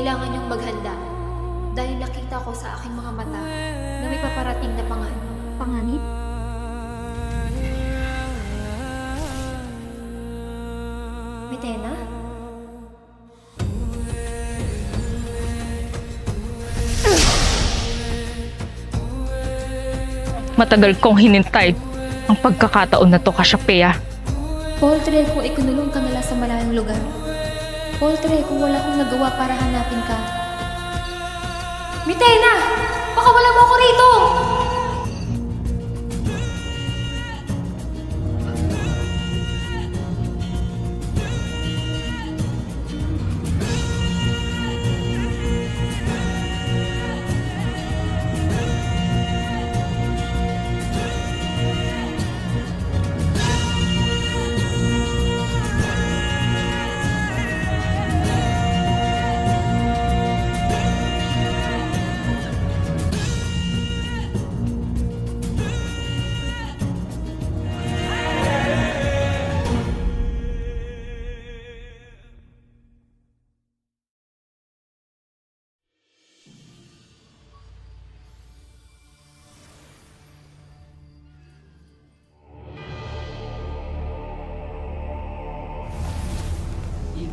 Kailangan niyong maghanda dahil nakita ko sa aking mga mata na may paparating na panganib. Panganib? Mitena? Matagal kong hinintay ang pagkakataon na to, Kasyapea. Poltre, kung ikunulong ka nila sa malayong lugar. Poltre, kung wala akong nagawa para hanapin ka. Mitena! Baka wala mo ako rito!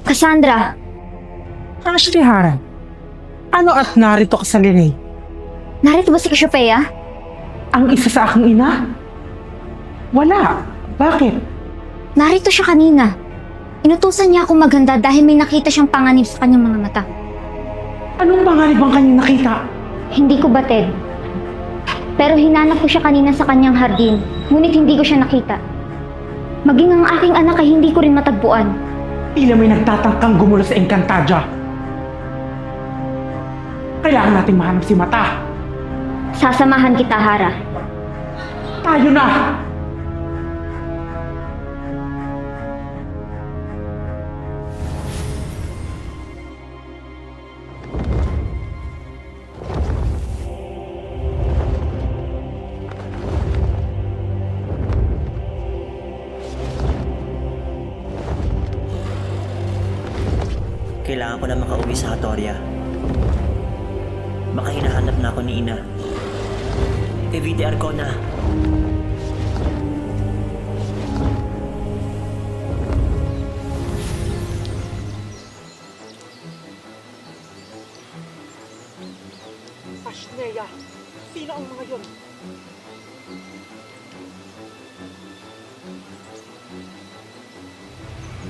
Cassandra! Ashley Hara, ano at narito ka sa Lirey? Narito ba si Cassiopea? Ang isa sa aking ina? Wala. Bakit? Narito siya kanina. Inutusan niya akong maghanda dahil may nakita siyang panganib sa kanyang mga mata. Anong panganib ang kanyang nakita? Hindi ko batid. Pero hinanap ko siya kanina sa kanyang hardin, ngunit hindi ko siya nakita. Maging ang aking anak ay hindi ko rin matagpuan. Tila may nagtatangkang gumulo sa Encantadia. Kailangan nating mahanap si Mata. Sasamahan kita, Hara. Tayo na! Kailangan ko na makauwi sa Hatoria. Baka hinahanap na ako ni Ina. Evite Arcona. Ashleya, sino ang mga yun?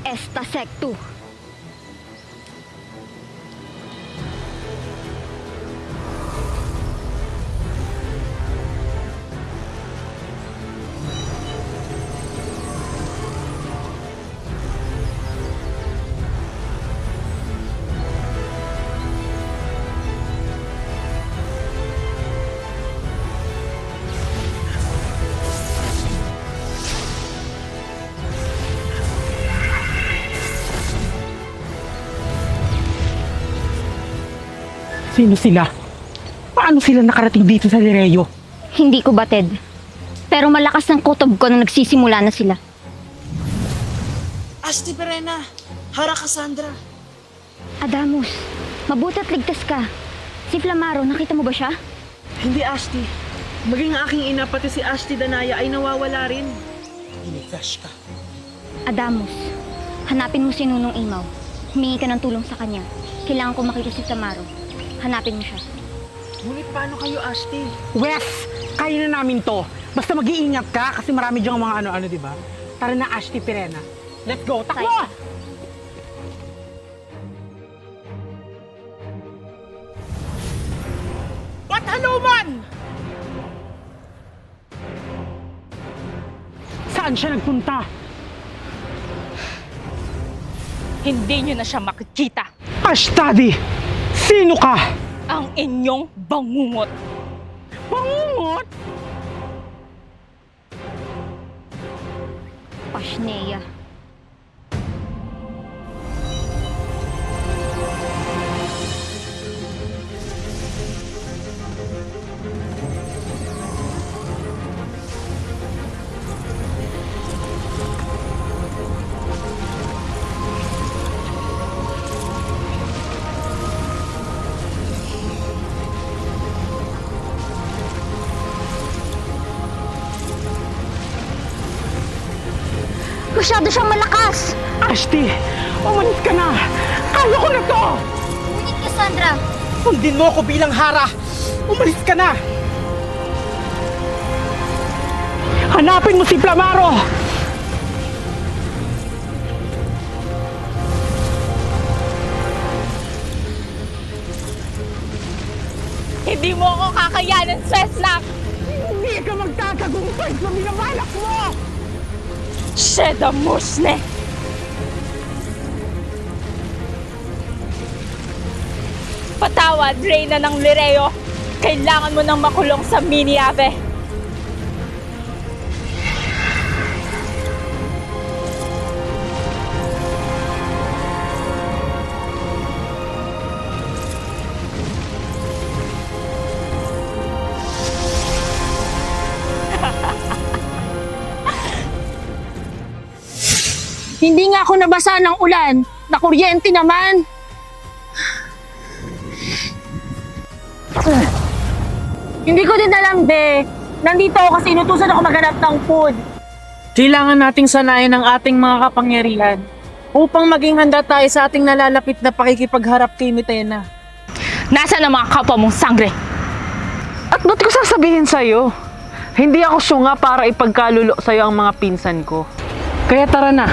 Esta Sectu. Sino sila? Paano sila nakarating dito sa Lireyo? Hindi ko batid. Pero malakas ng kutob ko na nagsisimula na sila. Asti Perena! Hara Cassandra! Adamus, mabuti at ligtas ka. Si Flamaro, nakita mo ba siya? Hindi Asti. Maging aking ina pati si Asti Danaya ay nawawala rin. Ini-flash ka. Adamus, hanapin mo si Nunong Imaw. Humingi ka ng tulong sa kanya. Kailangan ko makita si Flamaro. Hanapin mo siya. Ngunit paano kayo, Asti? Wes! Kaya na namin to. Basta mag-iingat ka kasi marami diyang mga ano-ano, di ba? Tara na, Ashley Perena. Let's go! Takbo! Tay. Pataluman! Saan siya nagpunta? Hindi niyo na siya makikita. Ashtadi! Sino ka? Ang inyong bangungot. Pangungot? Ashneya. Masyado siyang malakas! Ashley, umalis ka na! Kaya ko na to! Ngunit Cassandra, Sundin mo ako bilang hara! Umalis ka na! Hanapin mo si Flamaro! Hindi mo ako kakayanin, Svetlak! Hindi ka magtatagumpay sa minamalak mo! Sheda Musne! Patawad, Reyna ng Lireo. Kailangan mo nang makulong sa Miniave. Hindi nga ako nabasa ng ulan. Nakuryente naman. Hindi ko din alam, be. Nandito ako kasi inutusan ako maghanap ng food. Kailangan nating sanayan ang ating mga kapangyarihan upang maging handa tayo sa ating nalalapit na pakikipagharap kay Mitena. Nasaan ang mga kapwa mong sangre? At ba't ko sasabihin sa'yo? Hindi ako syunga para ipagkalulo sa'yo ang mga pinsan ko. Kaya tara na,